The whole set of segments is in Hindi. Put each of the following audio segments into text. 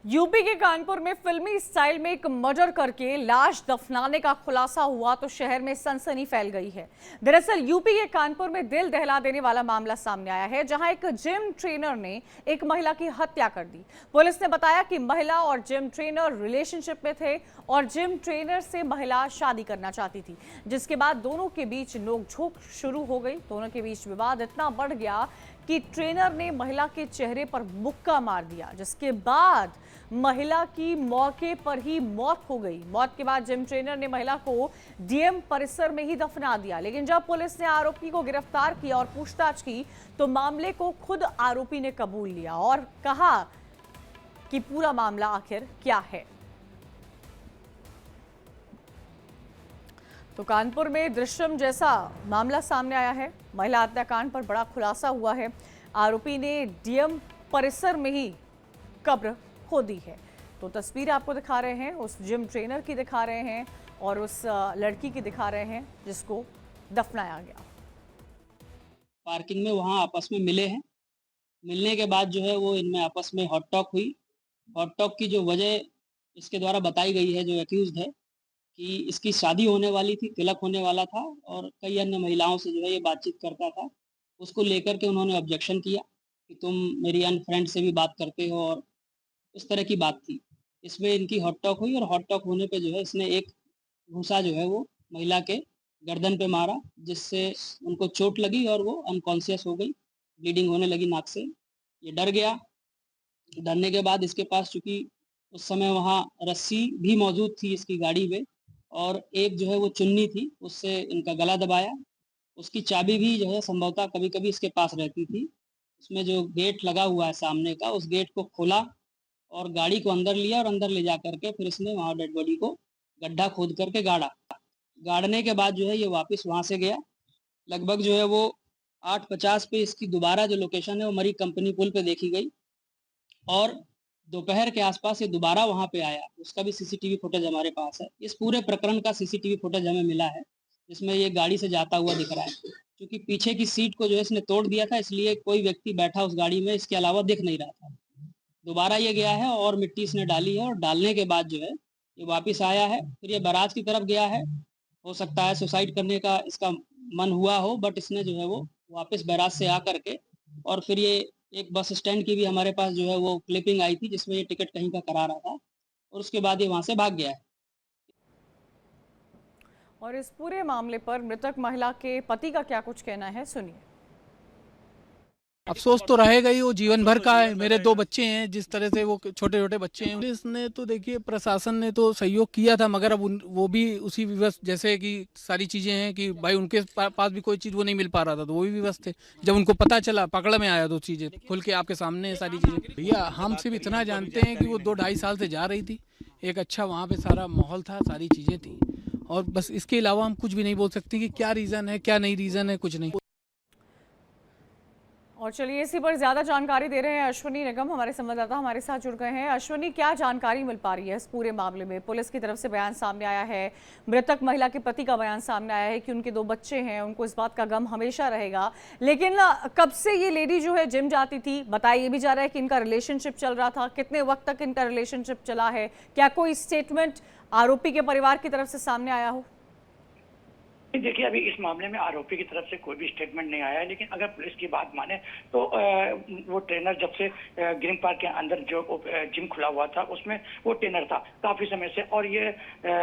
यूपी के कानपुर में फिल्मी स्टाइल में एक मर्डर करके लाश दफनाने का खुलासा हुआ तो शहर में सनसनी फैल गई है। दरअसल यूपी के कानपुर में दिल दहला देने वाला मामला सामने आया है, जहां एक जिम ट्रेनर ने एक महिला की हत्या कर दी। पुलिस ने बताया कि महिला और जिम ट्रेनर रिलेशनशिप में थे और जिम ट्रेनर से महिला शादी करना चाहती थी, जिसके बाद दोनों के बीच नोकझोंक शुरू हो गई। दोनों के बीच विवाद इतना बढ़ गया कि ट्रेनर ने महिला के चेहरे पर मुक्का मार दिया, जिसके बाद महिला की मौके पर ही मौत हो गई। मौत के बाद जिम ट्रेनर ने महिला को डीएम परिसर में ही दफना दिया, लेकिन जब पुलिस ने आरोपी को गिरफ्तार किया और पूछताछ की तो मामले को खुद आरोपी ने कबूल लिया और कहा कि पूरा मामला आखिर क्या है। तो कानपुर में दृश्यम जैसा मामला सामने आया है। महिला हत्याकांड पर बड़ा खुलासा हुआ है। आरोपी ने डीएम परिसर में ही कब्र खोदी है। तो तस्वीर आपको दिखा रहे हैं, उस जिम ट्रेनर की दिखा रहे हैं और उस लड़की की दिखा रहे हैं जिसको दफनाया गया। पार्किंग में वहाँ आपस में मिले हैं। मिलने के बाद जो है वो इनमें आपस में हॉट टॉक हुई। हॉट टॉक की जो वजह इसके द्वारा बताई गई है, जो एक्यूज्ड है, कि इसकी शादी होने वाली थी, तिलक होने वाला था और कई अन्य महिलाओं से जो है ये बातचीत करता था। उसको लेकर के उन्होंने ऑब्जेक्शन किया कि तुम मेरी अन्य फ्रेंड से भी बात करते हो, और उस तरह की बात थी। इसमें इनकी हॉट टॉक हुई और हॉट टॉक होने पे जो है इसने एक घूंसा जो है वो महिला के गर्दन पे मारा, जिससे उनको चोट लगी और वो अनकॉन्शियस हो गई, ब्लीडिंग होने लगी नाक से। ये डर गया। डरने के बाद इसके पास, चूँकि उस समय वहाँ रस्सी भी मौजूद थी इसकी गाड़ी में और एक जो है वो चुन्नी थी, उससे इनका गला दबाया। उसकी चाबी भी जो है संभवतः कभी-कभी इसके पास रहती थी। उसमें जो गेट लगा हुआ है सामने का, उस गेट को खोला और गाड़ी को अंदर लिया और अंदर ले जा करके फिर इसने वहाँ डेड बॉडी को गड्ढा खोद करके गाड़ा। गाड़ने के बाद जो है ये वापस वहाँ से गया। लगभग जो है वो 8:50 पे इसकी दोबारा जो लोकेशन है वो मरी कंपनी पुल पे देखी गई और दोपहर के आसपास ये दोबारा वहाँ पे आया। उसका भी सीसीटीवी फुटेज हमारे पास है। इस पूरे प्रकरण का सीसीटीवी फुटेज हमें मिला है, जिसमें ये गाड़ी से जाता हुआ दिख रहा है। क्योंकि पीछे की सीट को जो है इसने तोड़ दिया था, इसलिए कोई व्यक्ति बैठा उस गाड़ी में इसके अलावा दिख नहीं रहा था। दोबारा ये गया है और मिट्टी इसने डाली है और डालने के बाद जो है ये वापस आया है। फिर ये बारात की तरफ गया है। हो सकता है सुसाइड करने का इसका मन हुआ हो, बट इसने जो है वो वापस बारात से आ करके और फिर ये एक बस स्टैंड की भी हमारे पास जो है वो क्लिपिंग आई थी, जिसमें ये टिकट कहीं का करा रहा था और उसके बाद ये वहाँ से भाग गया है। और इस पूरे मामले पर मृतक महिला के पति का क्या कुछ कहना है, सुनिए। अफसोस तो रहेगा ही, वो जीवन भर का है। मेरे 2 बच्चे हैं, जिस तरह से वो छोटे छोटे बच्चे हैं। पुलिस ने तो देखिए, प्रशासन ने तो सहयोग किया था, मगर अब वो भी उसी विवश, जैसे कि सारी चीजें हैं कि भाई उनके पास भी कोई चीज वो नहीं मिल पा रहा था, तो वो भी विवश थे। जब उनको पता चला, पकड़ में आया, तो चीजें खुल के आपके सामने है सारी चीजें। भैया हम सिर्फ इतना जानते हैं कि वो 2-2.5 साल से जा रही थी। एक अच्छा वहाँ पे सारा माहौल था, सारी चीजें थी, और बस इसके अलावा हम कुछ भी नहीं बोल सकते कि क्या रीजन है, क्या नहीं रीजन है, कुछ नहीं। और चलिए, इसी पर ज्यादा जानकारी दे रहे हैं अश्विनी निगम, हमारे संवाददाता हमारे साथ जुड़ गए हैं। अश्विनी, क्या जानकारी मिल पा रही है इस पूरे मामले में? पुलिस की तरफ से बयान सामने आया है, मृतक महिला के पति का बयान सामने आया है कि उनके 2 बच्चे हैं, उनको इस बात का गम हमेशा रहेगा। लेकिन कब से ये लेडी जो है जिम जाती थी? बताया ये भी जा रहा है कि इनका रिलेशनशिप चल रहा था। कितने वक्त तक इनका रिलेशनशिप चला है? क्या कोई स्टेटमेंट आरोपी के परिवार की तरफ से सामने आया हो? देखिए, अभी इस मामले में आरोपी की तरफ से कोई भी स्टेटमेंट नहीं आया है, लेकिन अगर पुलिस की बात माने तो वो ट्रेनर जब से ग्रीन पार्क के अंदर जो जिम खुला हुआ था उसमें वो ट्रेनर था काफी समय से, और ये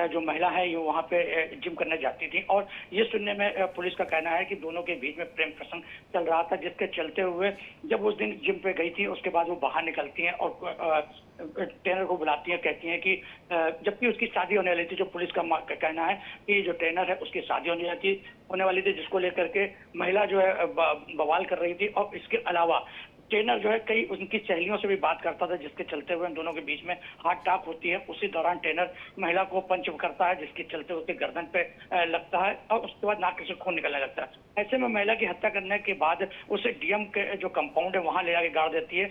जो महिला है ये वहाँ पे जिम करने जाती थी। और ये सुनने में पुलिस का कहना है कि दोनों के बीच में प्रेम प्रसंग चल रहा था, जिसके चलते हुए जब उस दिन जिम पे गई थी उसके बाद वो बाहर निकलती हैं और ट्रेनर को बुलाती हैं, कहती हैं कि जबकि उसकी शादी होने वाली थी। जो पुलिस का कहना है कि जो ट्रेनर है उसकी शादी होने वाली थी, जिसको लेकर के महिला जो है बवाल कर रही थी। और इसके अलावा ट्रेनर जो है कई उनकी सहेलियों से भी बात करता था, जिसके चलते हुए इन दोनों के बीच में हाथ टाक होती है। उसी दौरान ट्रेनर महिला को पंच करता है, जिसके चलते उसके गर्दन पे लगता है और उसके बाद नाक से खून निकलने लगता है। ऐसे में महिला की हत्या करने के बाद उसे डीएम के जो कंपाउंड है वहां ले जाके गाड़ देती है,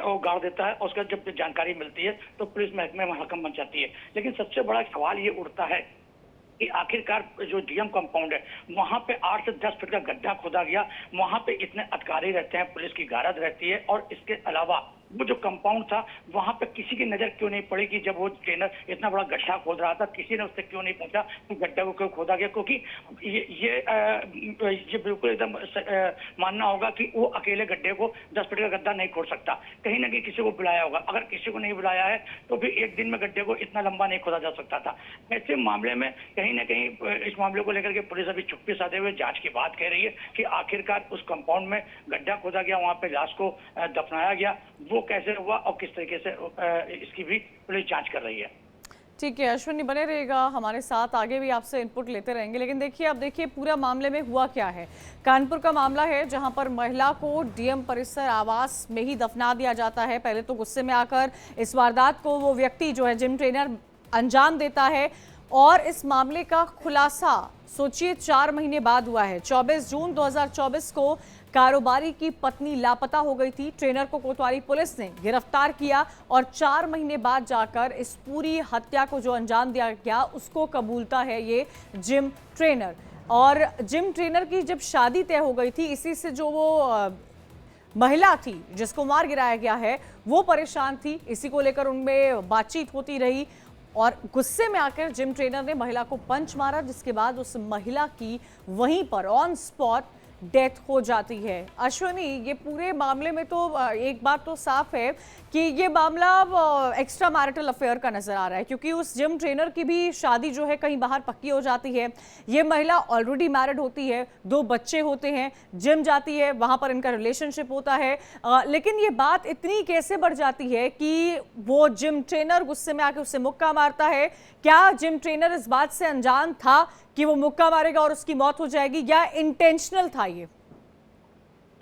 वो गाड़ देता है। और उसका जब जानकारी मिलती है तो पुलिस महकमे में हड़कंप मच जाती है। लेकिन सबसे बड़ा सवाल ये उठता है कि आखिरकार जो डीएम कंपाउंड है वहां पे 8 से 10 फीट का गड्ढा खोदा गया। वहां पे इतने अधिकारी रहते हैं, पुलिस की गारद रहती है, और इसके अलावा वो जो कंपाउंड था वहां पे किसी की नजर क्यों नहीं पड़ी कि जब वो ट्रेनर इतना बड़ा गड्ढा खोद रहा था, किसी ने उससे क्यों नहीं पूछा कि गड्ढे को क्यों खोदा गया? क्योंकि ये बिल्कुल एकदम मानना होगा कि वो अकेले गड्ढे को 10 फीट का गड्ढा नहीं खोद सकता, कहीं ना कहीं किसी को बुलाया होगा। अगर किसी को नहीं बुलाया है तो भी एक दिन में गड्ढे को इतना लंबा नहीं खोदा जा सकता था। ऐसे मामले में कहीं ना कहीं इस मामले को लेकर के पुलिस अभी चुप्पी साधे हुए जांच की बात कह रही है कि आखिरकार उस कंपाउंड में गड्ढा खोदा गया, वहां पे लाश को दफनाया गया, वो कैसे हुआ और किस तरीके से इसकी भी पुलिस जांच कर रही है। ठीक है अश्विनी, बने रहेगा हमारे साथ, आगे भी आपसे इनपुट लेते रहेंगे। लेकिन देखिए, अब देखिए पूरा मामले में हुआ क्या है। कानपुर का मामला है जहां पर महिला को डीएम परिसर आवास में ही दफना दिया जाता है। पहले तो गुस्से में आकर इस वारदात को वो व्यक्ति जो है जिम ट्रेनर अंजाम देता है और इस मामले का खुलासा सोचिए 4 महीने बाद हुआ है। 24 जून 2024 को कारोबारी की पत्नी लापता हो गई थी। ट्रेनर को कोतवाली पुलिस ने गिरफ्तार किया और 4 महीने बाद जाकर इस पूरी हत्या को जो अंजाम दिया गया उसको कबूलता है ये जिम ट्रेनर। और जिम ट्रेनर की जब शादी तय हो गई थी, इसी से जो वो महिला थी जिसको मार गिराया गया है वो परेशान थी, इसी को लेकर उनमें बातचीत होती रही और गुस्से में आकर जिम ट्रेनर ने महिला को पंच मारा, जिसके बाद उस महिला की वहीं पर ऑन स्पॉट डेथ हो जाती है। अश्विनी, ये पूरे मामले में तो एक बात तो साफ है कि ये मामला एक्स्ट्रा मैरिटल अफेयर का नजर आ रहा है, क्योंकि उस जिम ट्रेनर की भी शादी जो है कहीं बाहर पक्की हो जाती है। ये महिला ऑलरेडी मैरिड होती है, 2 बच्चे होते हैं, जिम जाती है, वहां पर इनका रिलेशनशिप होता है। लेकिन ये बात इतनी कैसे बढ़ जाती है कि वो जिम ट्रेनर गुस्से में आके उससे मुक्का मारता है? क्या जिम ट्रेनर इस बात से अनजान था कि वो मुक्का मारेगा और उसकी मौत हो जाएगी, या इंटेंशनल था ये?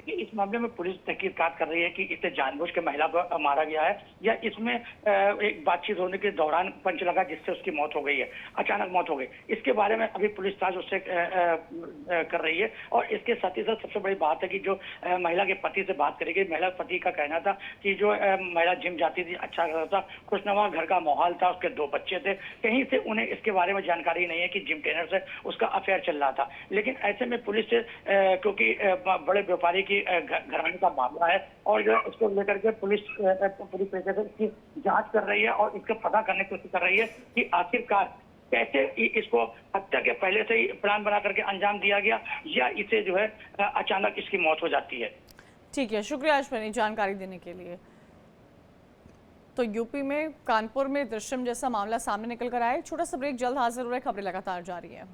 इस मामले में पुलिस तहकीकात कर रही है कि इसे जानबूझ के महिला को मारा गया है या इसमें एक बातचीत होने के दौरान पंच लगा जिससे उसकी मौत हो गई है, अचानक मौत हो गई। इसके बारे में अभी पुलिस ताज उससे कर रही है। और इसके साथ ही साथ सबसे बड़ी बात है कि जो महिला के पति से बात करेगी, महिला पति का कहना था कि जो महिला जिम जाती थी, अच्छा था, खुशनुमा घर का माहौल था, उसके 2 बच्चे थे, कहीं से उन्हें इसके बारे में जानकारी नहीं है कि जिम ट्रेनर से उसका अफेयर चल रहा था। लेकिन ऐसे में पुलिस से क्योंकि बड़े व्यापारी की घराने का मामला है और जो इसको लेकर के पुलिस पूरी तरीके से इसकी जांच कर रही है और इसका पता करने की कोशिश कर रही है कि आखिरकार कैसे इसको हत्या के पहले से ही प्लान बना करके अंजाम दिया गया या इसे जो है अचानक इसकी मौत हो जाती है। ठीक है, शुक्रिया अश्विनी जानकारी देने के लिए। तो यूपी में कानपुर में दृश्यम जैसा मामला सामने निकल कर आया। छोटा सा ब्रेक, जल्द हाजिर हो रहे, खबरें लगातार जारी है।